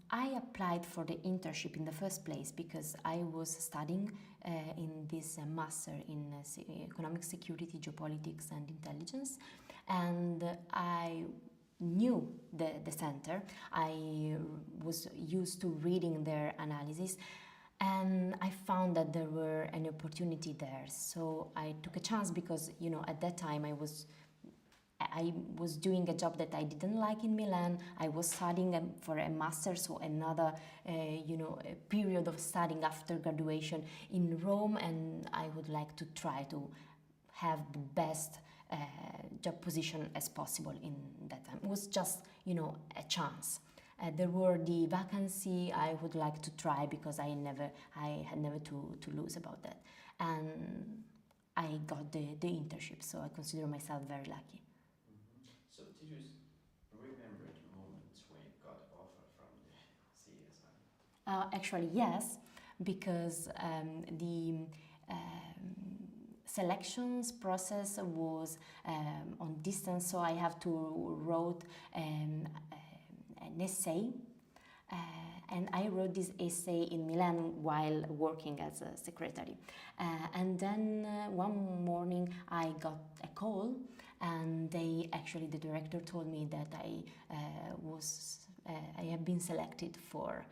I applied for the internship in the first place because I was studying in this master in economic security, geopolitics, and intelligence, and I knew the center. I was used to reading their analysis, and I found that there were an opportunity there. So I took a chance because at that time I was doing a job that I didn't like in Milan. I was studying for a master, so another, a period of studying after graduation in Rome, and I would like to try to have the best job position as possible in that time. It was just, a chance. There were the vacancy I would like to try because I had never to lose about that, and I got the internship. So I consider myself very lucky. So did you remember the moment when you got offer from the CSI? Actually, yes, because the selections process was on distance, so I have to wrote an essay. And I wrote this essay in Milan while working as a secretary. And then one morning I got a call, and the director told me that I have been selected for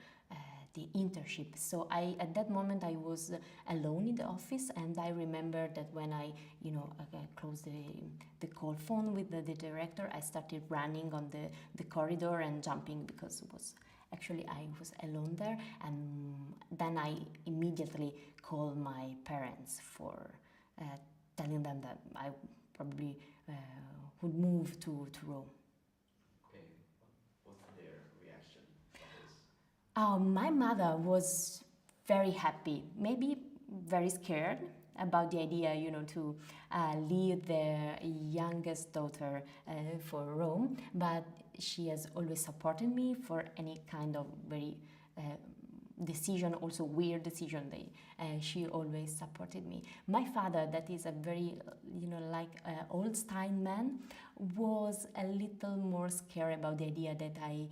the internship. So at that moment I was alone in the office, and I remember that when I closed the call phone with the director, I started running on the corridor and jumping because I was alone there, and then I immediately called my parents for telling them that I probably would move to Rome. Okay, what's their reaction to this? My mother was very happy, maybe very scared about the idea, to leave their youngest daughter for Rome, but she has always supported me for any kind of very decision, also weird decision. She always supported me. My father, that is a very, old-style man, was a little more scared about the idea that I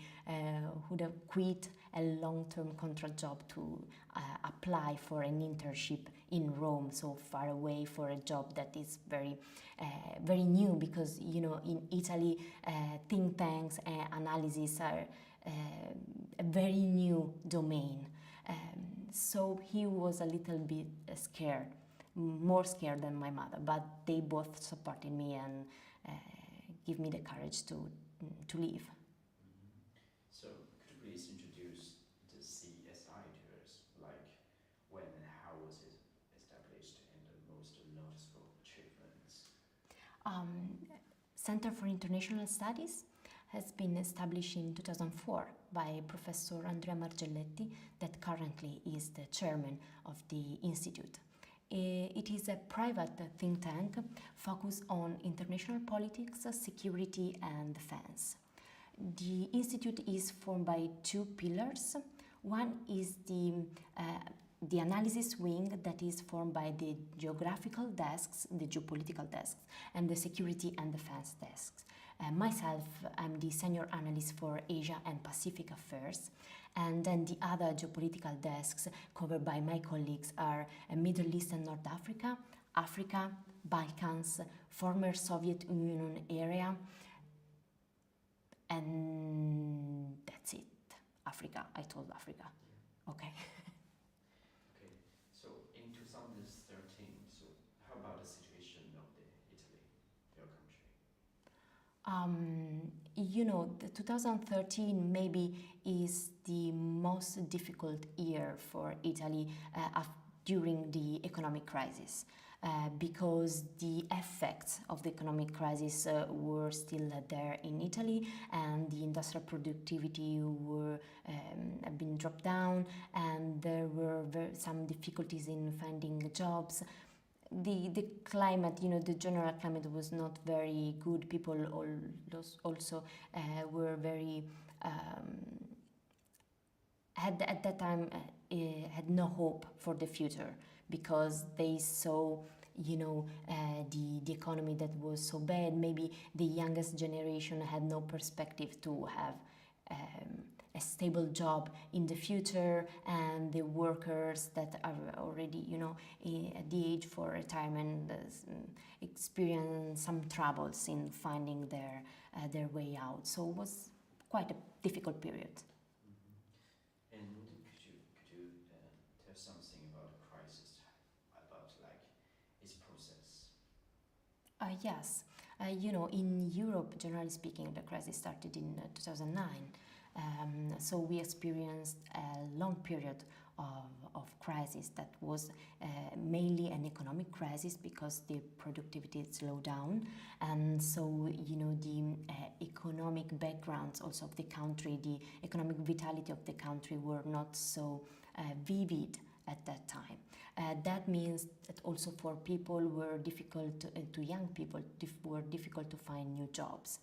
would have quit a long-term contract job to apply for an internship in Rome, so far away, for a job that is very, very new, because in Italy, think tanks and analysis are a very new domain. So he was a little bit scared, more scared than my mother, but they both supported me and give me the courage to leave. So could you please introduce the CSI to us, like when and how was it established and the most noticeable achievements? Center for International Studies has been established in 2004 by Professor Andrea Margelletti, that currently is the chairman of the institute. It is a private think tank focused on international politics, security, and defense. The institute is formed by two pillars. One is the analysis wing, that is formed by the geographical desks, the geopolitical desks, and the security and defense desks. Myself, I'm the senior analyst for Asia and Pacific affairs, and then the other geopolitical desks covered by my colleagues are Middle East and North Africa, Africa, Balkans, former Soviet Union area, and that's it. Africa, I told Africa. Okay. Okay, so in 2013, so how about the situation of Italy, your country? The 2013 maybe is the most difficult year for Italy during the economic crisis. Because the effects of the economic crisis were still there in Italy, and the industrial productivity had been dropped down, and there were some difficulties in finding jobs. The climate, the general climate was not very good. People also were very had at that time had no hope for the future, because they saw the economy that was so bad. Maybe the youngest generation had no perspective to have a stable job in the future, and the workers that are already, at the age for retirement experience some troubles in finding their way out. So it was quite a difficult period. Mm-hmm. And could you tell something about the crisis, about like its process? Yes. In Europe, generally speaking, the crisis started in 2009. So we experienced a long period of crisis that was mainly an economic crisis because the productivity slowed down. And so, the economic backgrounds also of the country, the economic vitality of the country were not so vivid at that time. That means that also for people were difficult to young people were difficult to find new jobs.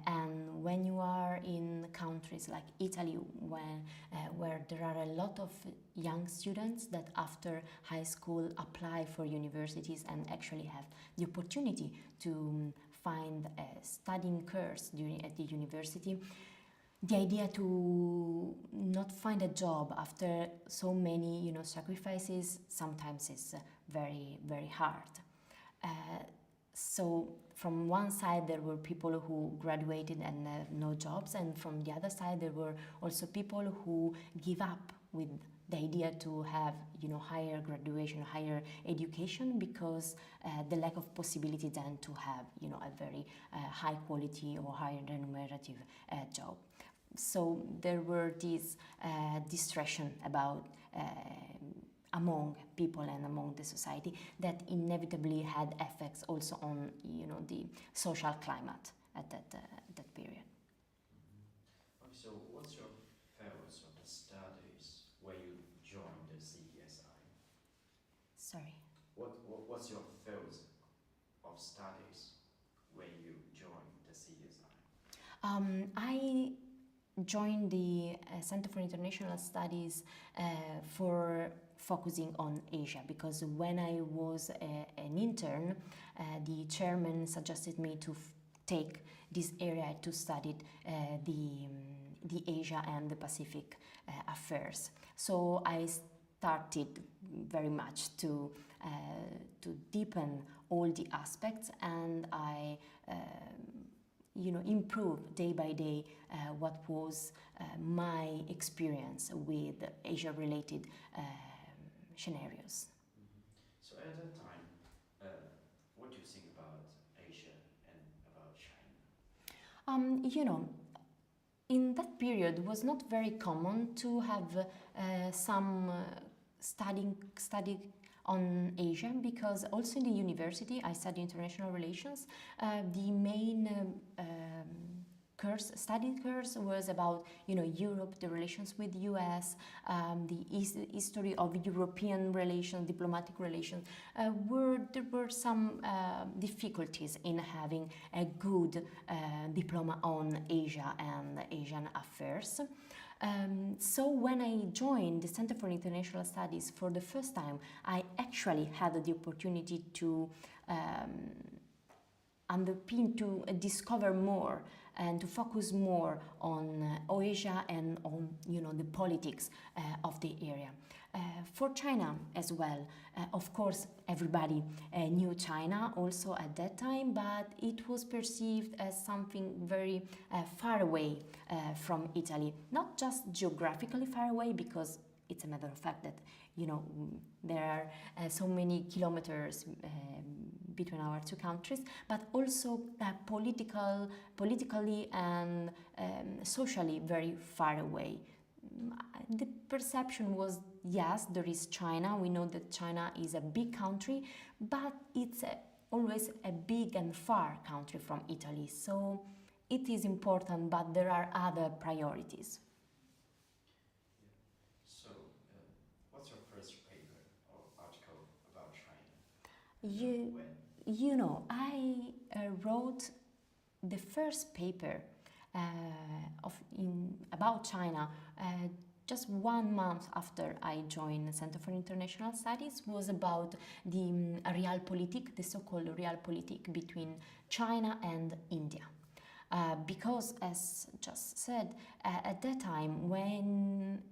And when you are in countries like Italy, where there are a lot of young students that after high school apply for universities and actually have the opportunity to find a studying course at the university, the idea to not find a job after so many sacrifices sometimes is very, very hard. Uh, so from one side there were people who graduated and have no jobs, and from the other side there were also people who give up with the idea to have higher graduation, higher education, because the lack of possibility then to have a very high quality or higher remunerative job. So there were these distraction about among people and among the society that inevitably had effects also on the social climate at that period. Mm-hmm. Okay, so what's your fields of the studies when you joined the CESI? Sorry. What's your fields of studies when you joined the CESI? I joined the Center for International Studies for focusing on Asia, because when I was an intern, the chairman suggested me to take this area to study the Asia and the Pacific affairs. So I started very much to deepen all the aspects, and I improve day by day what was my experience with Asia-related scenarios. Mm-hmm. So at that time, what do you think about Asia and about China? In that period, it was not very common to have some study on Asia, because also in the university I studied international relations. The main study course was about Europe, the relations with US, the history of European relations, diplomatic relations. There were some difficulties in having a good diploma on Asia and Asian affairs. So when I joined the Center for International Studies for the first time, I actually had the opportunity to underpin, to discover more and to focus more on Asia and on the politics of the area. For China as well, of course everybody knew China also at that time, but it was perceived as something very far away from Italy. Not just geographically far away, because it's a matter of fact that there are so many kilometers between our two countries, but also politically and socially very far away. The perception was, yes, there is China. We know that China is a big country, but it's always a big and far country from Italy. So it is important, but there are other priorities. So, what's your first paper or article about China? I wrote the first paper about China just 1 month after I joined the Center for International Studies. Was about the realpolitik, the so-called realpolitik between China and India. because, as just said, at that time when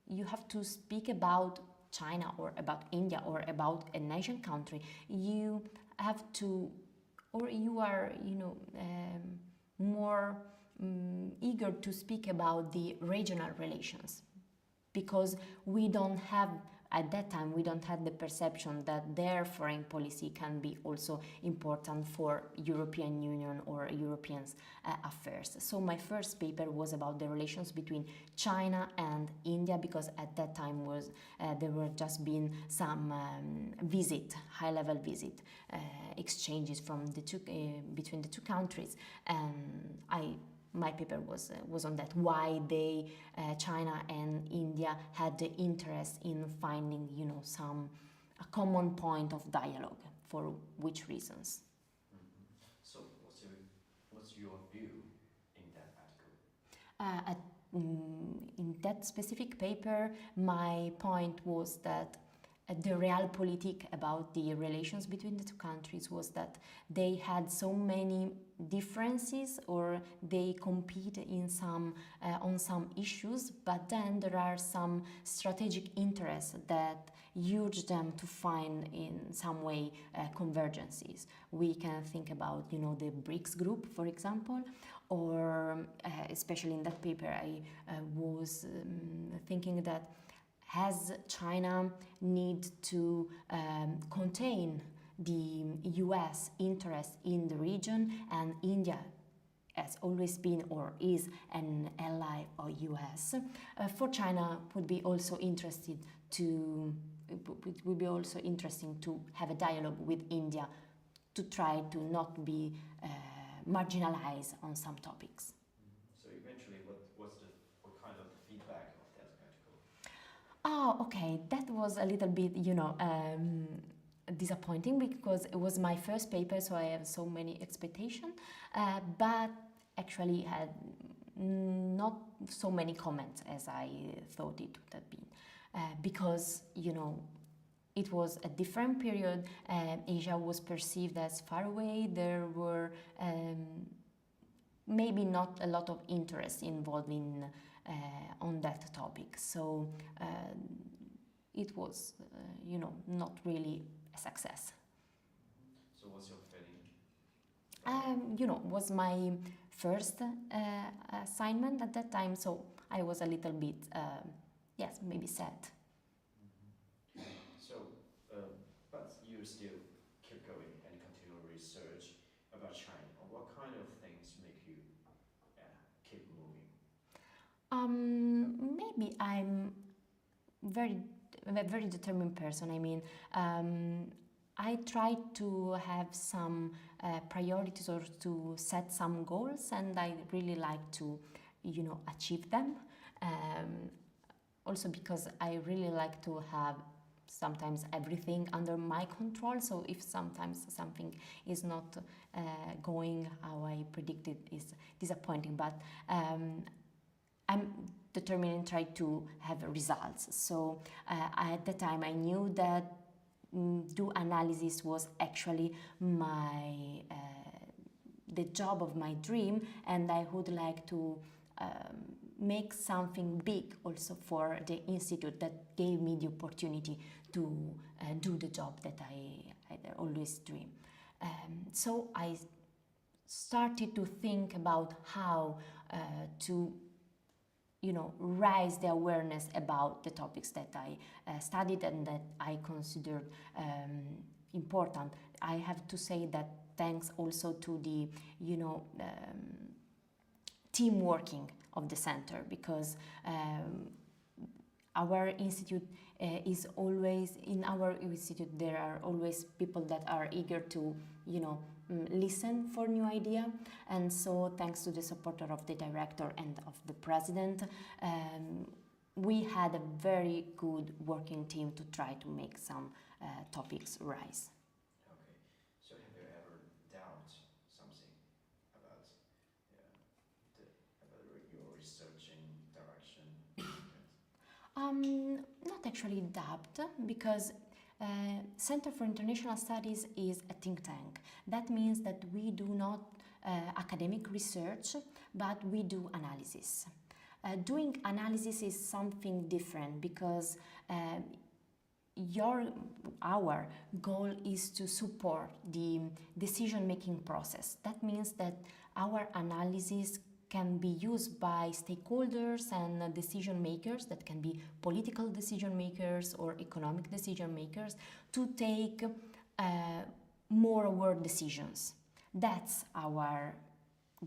you have to speak about China or about India or about an Asian country, you have to, or you are, more eager to speak about the regional relations, because we don't have, at that time we don't have the perception that their foreign policy can be also important for European Union or Europeans affairs. So my first paper was about the relations between China and India, because at that time was there were just been some high-level visit exchanges from the two between the two countries, and my paper was on that, why China and India had the interest in finding a common point of dialogue, for which reasons. So what's your view in that article? In that specific paper, my point was that the realpolitik about the relations between the two countries was that they had so many differences, or they compete in some on some issues, but then there are some strategic interests that urge them to find in some way convergences. We can think about the BRICS group, for example, or especially in that paper I was thinking that has China need to contain the US interest in the region, and India has always been or is an ally of US. For China would be also interested to it would be also interesting to have a dialogue with India to try to not be marginalized on some topics. So eventually, what kind of the feedback of that article? Oh, okay. That was a little bit, disappointing, because it was my first paper, so I have so many expectations. But actually had not so many comments as I thought it would have been, because it was a different period. Asia was perceived as far away. There were maybe not a lot of interest involved in on that topic. So it was, not really a success. So what's your feeling? Was my first assignment at that time, so I was a little bit, yes, maybe sad. So, but you still keep going and continue research about China. What kind of things make you keep moving? Maybe I'm very a very determined person. I mean, I try to have some priorities, or to set some goals, and I really like to, achieve them. Um, Also because I really like to have sometimes everything under my control. So if sometimes something is not going how I predicted, is disappointing. But I'm determined and try to have results. So at the time I knew that do analysis was actually my the job of my dream, and I would like to make something big also for the institute that gave me the opportunity to do the job that I always dream. So I started to think about how to raise the awareness about the topics that I studied and that I considered important. I have to say that thanks also to the team working of the center, because our institute is always, in our institute there are always people that are eager to listen for new idea, and so thanks to the support of the director and of the president, we had a very good working team to try to make some topics rise. Okay. So have you ever doubt something about your researching direction? Not actually doubt, because Center for International Studies is a think tank. That means that we do not academic research, but we do analysis. Doing analysis is something different because your our goal is to support the decision-making process. That means that our analysis can be used by stakeholders and decision makers, that can be political decision makers or economic decision makers, to take more aware decisions. That's our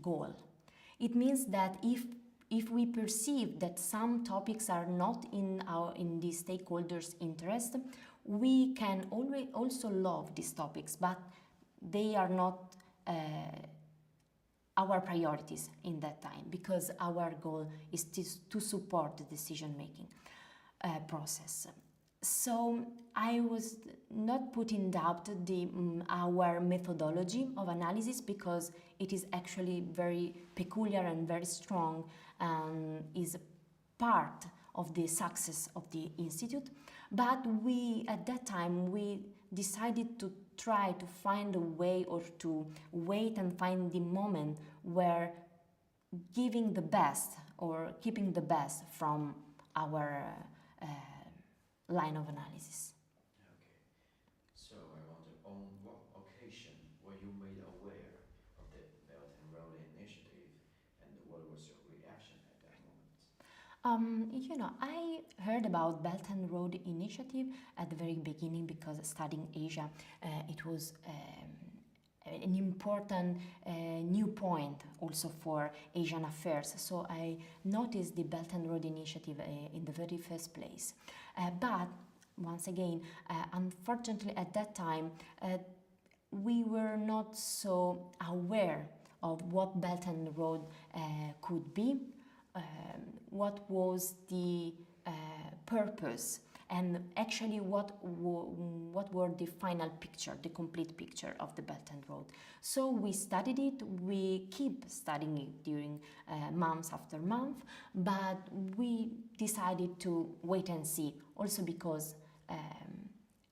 goal. It means that if we perceive that some topics are not in the stakeholders' interest, we can always also love these topics, but they are not our priorities in that time, because our goal is to support the decision-making process. So I was not put in doubt our methodology of analysis, because it is actually very peculiar and very strong, and is part of the success of the institute. But at that time we decided to try to find a way, or to wait and find the moment where giving the best or keeping the best from our line of analysis. Okay. So I wonder, on what occasion were you made aware of the Belt and Road Initiative, and what was your reaction at that moment? I heard about Belt and Road Initiative at the very beginning, because studying Asia, it was an important new point also for Asian affairs. So I noticed the Belt and Road Initiative in the very first place. But once again, unfortunately at that time, we were not so aware of what Belt and Road could be, what was the purpose, and actually what were the final picture, the complete picture of the Belt and Road. So we studied it, we keep studying it during months after month, but we decided to wait and see, also because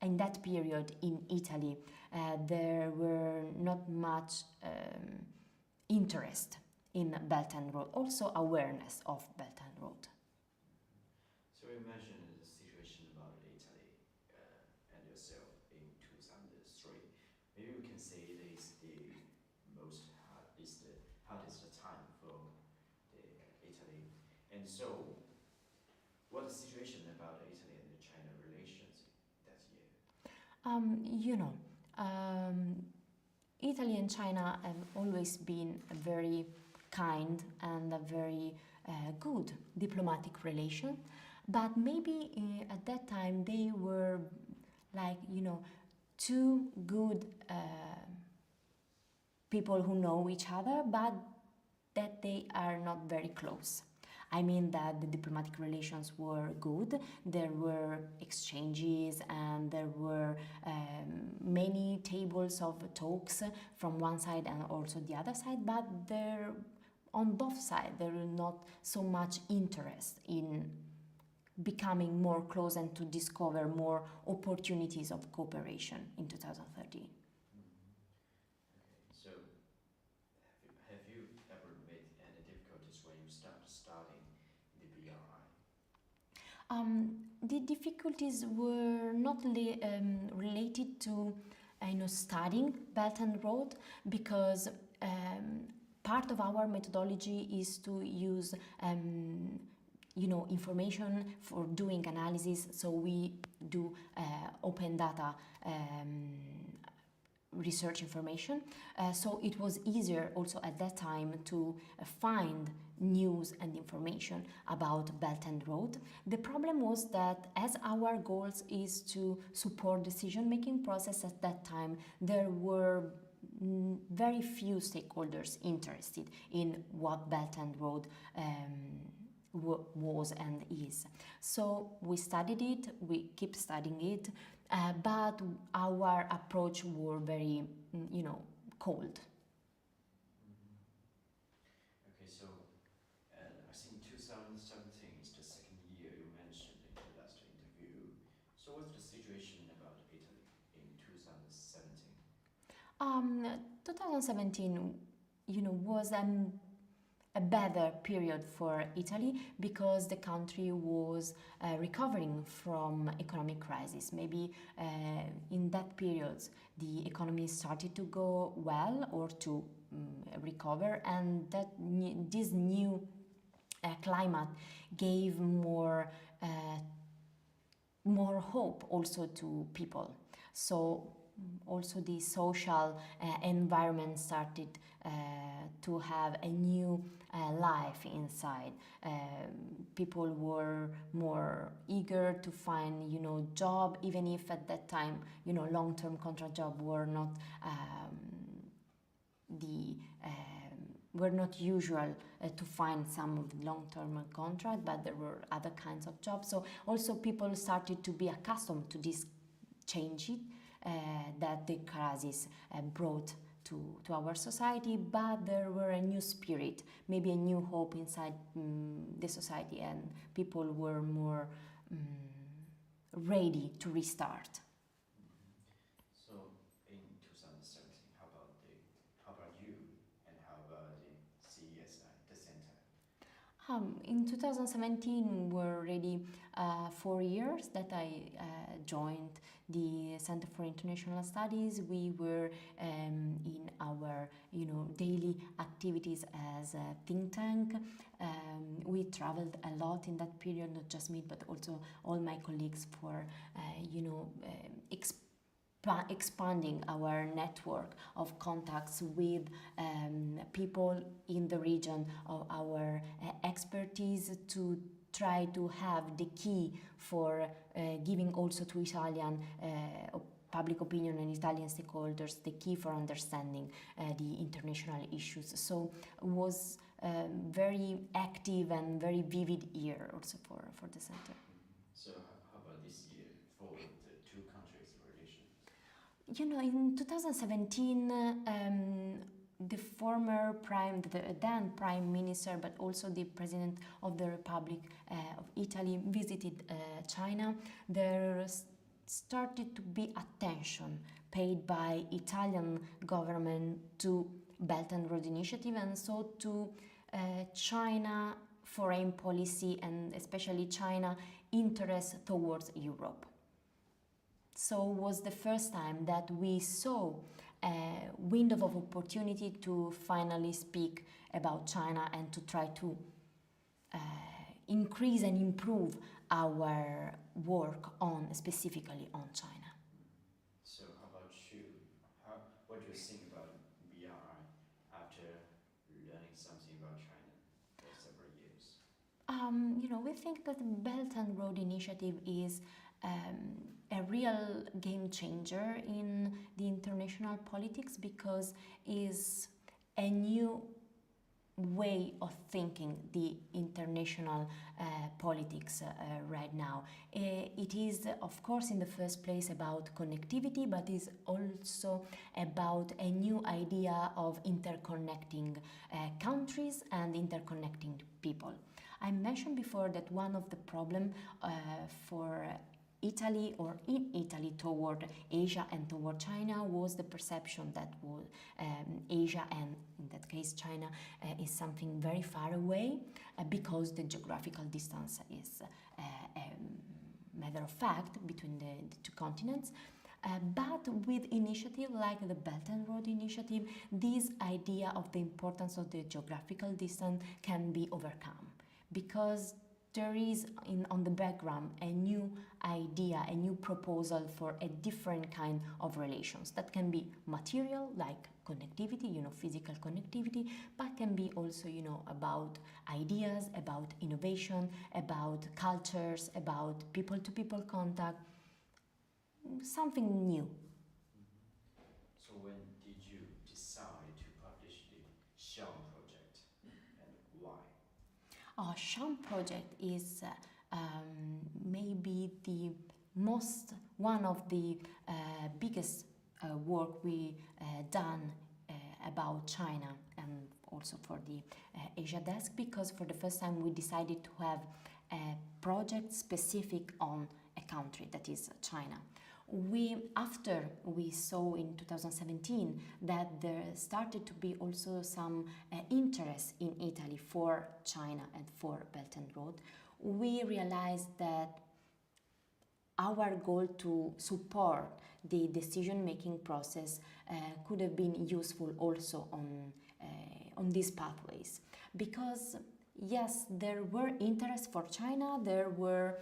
in that period in Italy there were not much interest in Belt and Road, also awareness of Belt and Road. So imagine the situation about Italy and yourself in 2003. Maybe we can say it is the hardest time for the Italy. And so, what the situation about Italy and the China relations that year? Italy and China have always been a very kind and a very good diplomatic relation, but maybe at that time they were like, two good people who know each other, but that they are not very close. I mean that the diplomatic relations were good, there were exchanges, and there were many tables of talks from one side and also the other side, but on both sides there was not so much interest in becoming more close and to discover more opportunities of cooperation in 2013. Okay, so have you ever met any difficulties when you started studying the BRI? The difficulties were not related to studying Belt and Road, because part of our methodology is to use information for doing analysis. So we do open data research information, so it was easier also at that time to find news and information about Belt and Road. The problem was that as our goals is to support decision-making process at that time, there were very few stakeholders interested in what Belt and Road was and is. So we studied it, we keep studying it, but our approach were very, cold. Okay, so I think 2017 is the second year you mentioned in the last interview. So what's the situation about Italy in 2017? 2017, was a better period for Italy because the country was recovering from economic crisis. Maybe in that period the economy started to go well or to recover, and this new climate gave more hope also to people. So also the social environment started to have a new life inside. People were more eager to find, job, even if at that time, long-term contract job were not the were not usual to find some of the long-term contract, but there were other kinds of jobs. So also people started to be accustomed to this change that the crisis brought to our society, but there were a new spirit, maybe a new hope inside the society, and people were more ready to restart. So in 2017, how about you, and how about the CESI, the center? In 2017 were already 4 years that I joined the Center for International Studies. We were in our daily activities as a think tank. We traveled a lot in that period, not just me but also all my colleagues for expanding our network of contacts with people in the region of our expertise to try to have the key for giving also to Italian public opinion and Italian stakeholders the key for understanding the international issues. So it was very active and very vivid year also for the center. So how about this year for the two countries' relations? In 2017, the then Prime Minister, but also the President of the Republic of Italy visited China. There started to be attention paid by Italian government to Belt and Road Initiative, and so to China foreign policy, and especially China interest towards Europe. So it was the first time that we saw a window of opportunity to finally speak about China and to try to increase and improve our work specifically on China. So how about you? What do you think about BRI after learning something about China for several years? We think that the Belt and Road Initiative is a real game changer in the international politics because is a new way of thinking the international politics right now. It is, of course, in the first place about connectivity, but is also about a new idea of interconnecting countries and interconnecting people. I mentioned before that one of the problems for Italy or in Italy toward Asia and toward China was the perception that Asia, and in that case China, is something very far away because the geographical distance is a matter of fact between the two continents. But with initiatives like the Belt and Road Initiative, this idea of the importance of the geographical distance can be overcome because there is on the background a new idea, a new proposal for a different kind of relations that can be material, like connectivity, physical connectivity, but can be also, about ideas, about innovation, about cultures, about people-to-people contact, something new. So when did you decide to publish the SHAM project, and why? Our SHAM project is maybe one of the biggest work we done about China and also for the Asia desk, because for the first time we decided to have a project specific on a country, that is China. After we saw in 2017 that there started to be also some interest in Italy for China and for Belt and Road, we realized that our goal to support the decision-making process could have been useful also on these pathways, because yes, there were interests for China, there were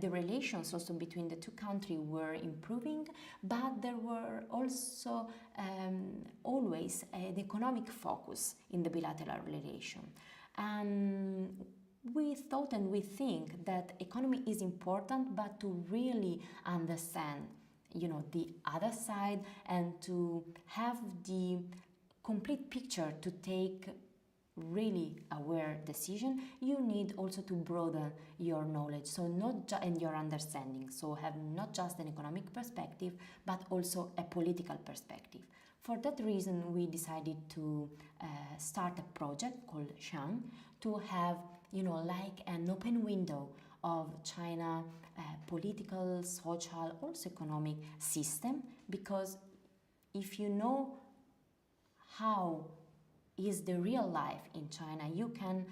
the relations also between the two countries were improving, but there were also always the economic focus in the bilateral relation. And we thought and we think that economy is important, but to really understand, the other side and to have the complete picture to take really aware decision, you need also to broaden your knowledge, so and your understanding, so have not just an economic perspective but also a political perspective. For that reason, we decided to start a project called Shang to have, like an open window of China political, social, also economic system, because if you know how is the real life in China, you can,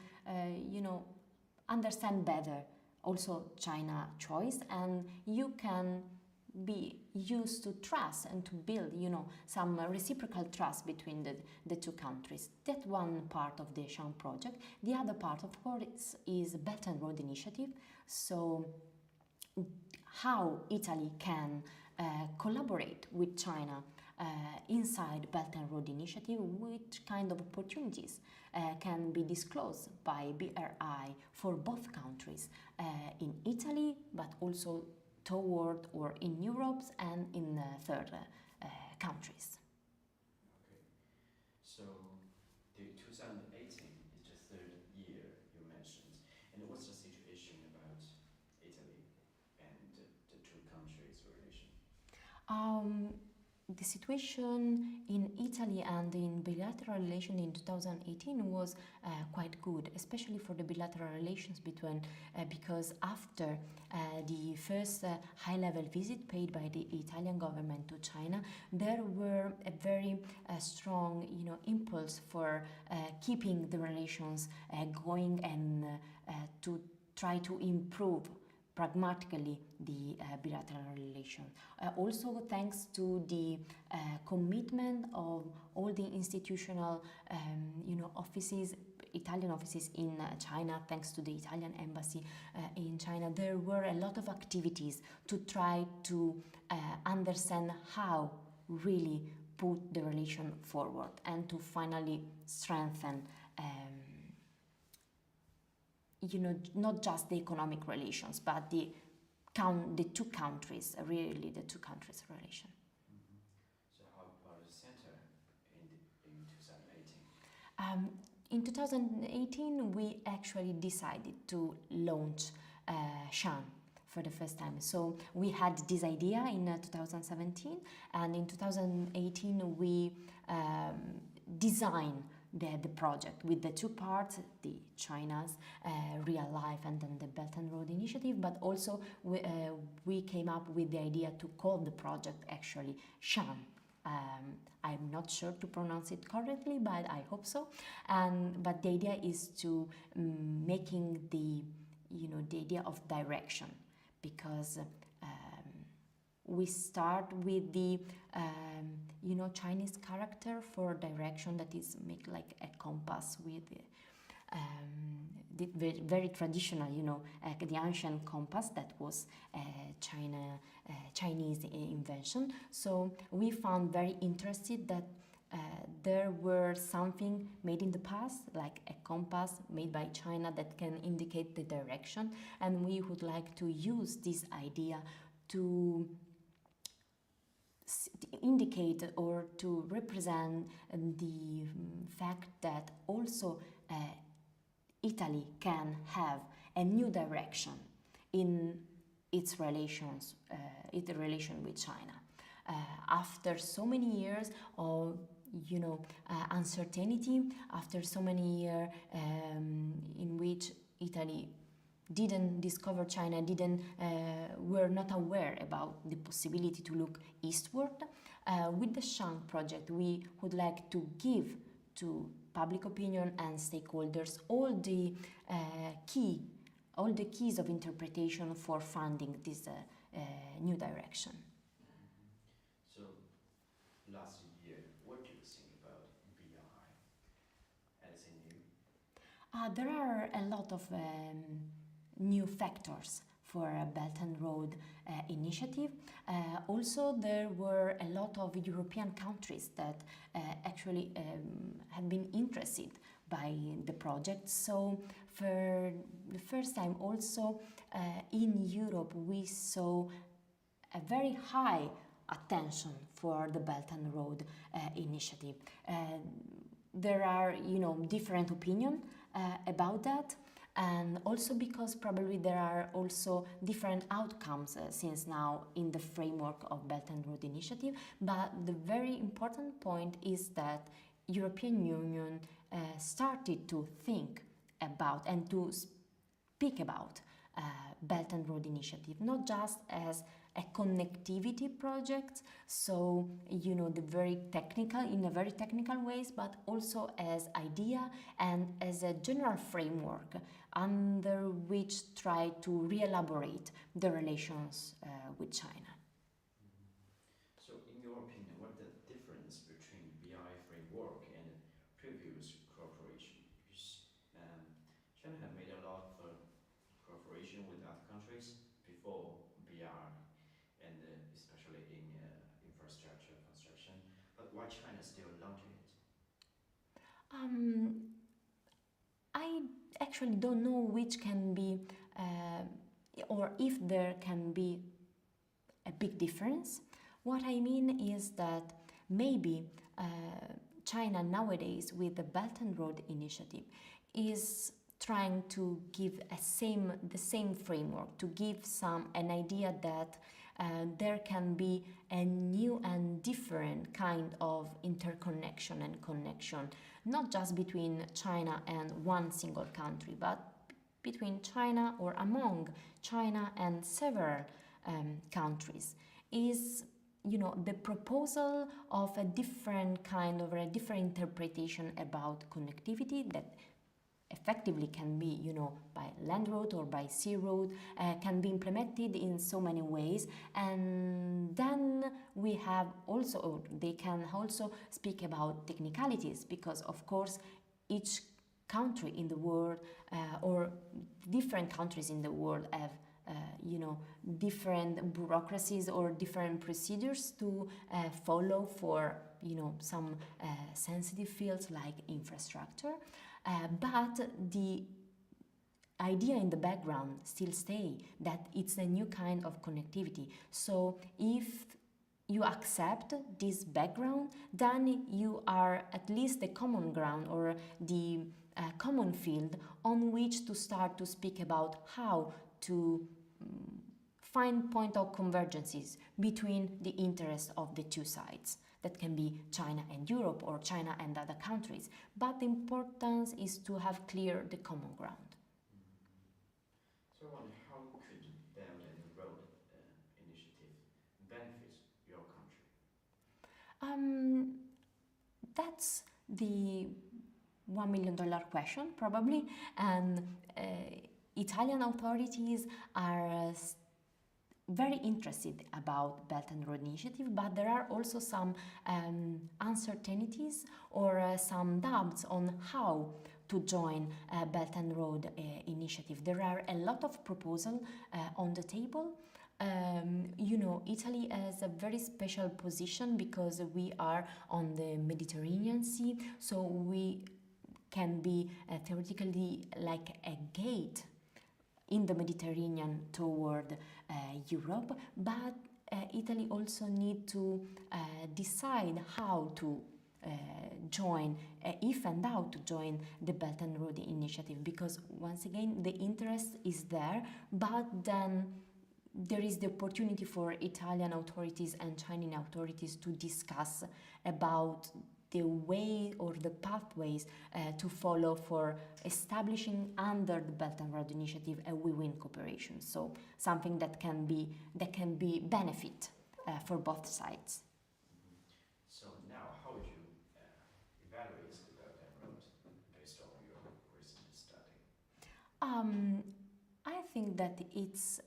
understand better also China choice, and you can be used to trust and to build, some reciprocal trust between the two countries. That one part of the Shang project. The other part, of course, is Belt and Road Initiative. So how Italy can collaborate with China inside Belt and Road Initiative, which kind of opportunities can be disclosed by BRI for both countries in Italy, but also toward or in Europe and in third countries. Okay. So the 2018 is the third year you mentioned. And what's the situation about Italy and the two countries' relation? The situation in Italy and in bilateral relations in 2018 was quite good, especially for the bilateral relations between, because after the first high-level visit paid by the Italian government to China, there were a very strong, impulse for keeping the relations going and to try to improve pragmatically the bilateral relation. Also thanks to the commitment of all the institutional offices, Italian offices in China, thanks to the Italian embassy in China, there were a lot of activities to try to understand how really put the relation forward and to finally strengthen not just the economic relations, but the two countries, really the two countries' relation. Mm-hmm. So how about the center in 2018? In 2018, we actually decided to launch Shan for the first time. So we had this idea in 2017, and in 2018 we designed the project with the two parts, the China's real life and then the Belt and Road Initiative, but also we came up with the idea to call the project actually Shan. I'm not sure to pronounce it correctly, but I hope so. But the idea is to making the idea of direction, because we start with the Chinese character for direction, that is make like a compass with the very traditional, the ancient compass that was Chinese invention. So we found very interested that there were something made in the past, like a compass made by China that can indicate the direction, and we would like to use this idea to indicate or to represent the fact that also Italy can have a new direction in its relations, its relation with China. After so many years of uncertainty, after so many years in which Italy didn't discover China, didn't were not aware about the possibility to look eastward. With the Shang project, we would like to give to public opinion and stakeholders uh, key all the keys of interpretation for funding this new direction. So last year, what do you think about BI? Anything new? There are a lot of new factors for a Belt and Road initiative. Also, there were a lot of European countries that actually have been interested by the project. So, for the first time, also in Europe, we saw a very high attention for the Belt and Road initiative. There are, different opinions about that, and also because probably there are also different outcomes since now in the framework of Belt and Road initiative. But the very important point is that European Union started to think about and to speak about Belt and Road initiative, not just as a connectivity project, so the very technical in a very technical ways, but also as idea and as a general framework under which try to re-elaborate the relations with China. So, in your opinion, what the difference between BI framework and previous cooperation? Because China had made a lot of cooperation with other countries before BI, and especially in infrastructure construction. But why China still launching it? Um, I actually don't know which can be, or if there can be a big difference. What I mean is that maybe China nowadays, with the Belt and Road initiative, is trying to give the same framework, to give an idea that there can be a new and different kind of interconnection and connection, not just between China and one single country, but between China or among China and several countries. Is the proposal of a different kind of a different interpretation about connectivity that effectively can be by land road or by sea road, can be implemented in so many ways. And then we have also, or they can also speak about technicalities, because of course each country in the world or different countries in the world have different bureaucracies or different procedures to follow for some sensitive fields like infrastructure. But the idea in the background still stay that it's a new kind of connectivity. So if you accept this background, then you are at least the common ground or the common field on which to start to speak about how to find point of convergences between the interests of the two sides. That can be China and Europe or China and other countries. But the importance is to have clear the common ground. So I wonder, how could Belt and Road initiative benefit your country? That's the $1 million question, probably. And Italian authorities are very interested about Belt and Road initiative, but there are also some uncertainties or some doubts on how to join Belt and Road initiative. There are a lot of proposals on the table. Italy has a very special position because we are on the Mediterranean Sea, so we can be theoretically like a gate in the Mediterranean toward Europe, but Italy also need to decide how to join, if and how to join the Belt and Road initiative, because once again the interest is there, but then there is the opportunity for Italian authorities and Chinese authorities to discuss about the way or the pathways to follow for establishing under the Belt and Road Initiative a win-win cooperation. So something that can be benefit for both sides. So now, how would you evaluate the Belt and Road based on your recent study? I think that it's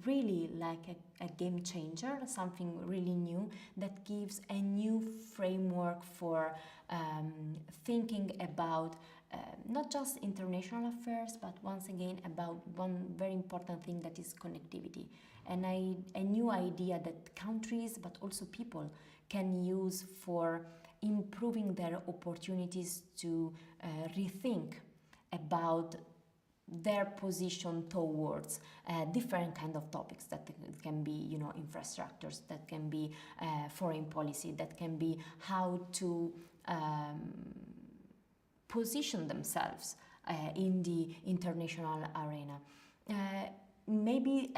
really like a game changer, something really new that gives a new framework for thinking about not just international affairs, but once again about one very important thing that is connectivity. And a new idea that countries, but also people, can use for improving their opportunities to rethink about their position towards different kind of topics that can be, you know, infrastructures, that can be foreign policy, that can be how to position themselves in the international arena. Maybe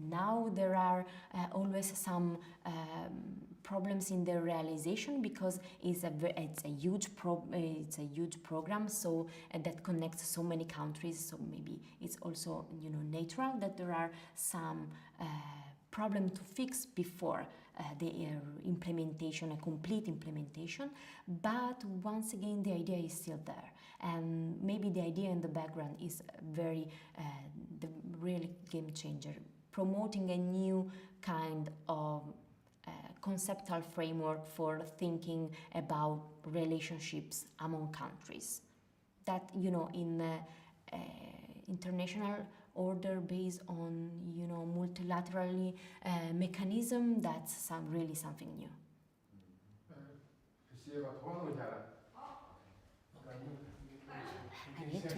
now there are always some problems in the realization because it's a huge program, so that connects so many countries. So maybe it's also, you know, natural that there are some problem to fix before the implementation, a complete implementation. But once again, the idea is still there, and maybe the idea in the background is very the real game changer, promoting a new kind of conceptual framework for thinking about relationships among countries. That, you know, in international order based on, you know, multilaterally mechanism, that's really something new. I need to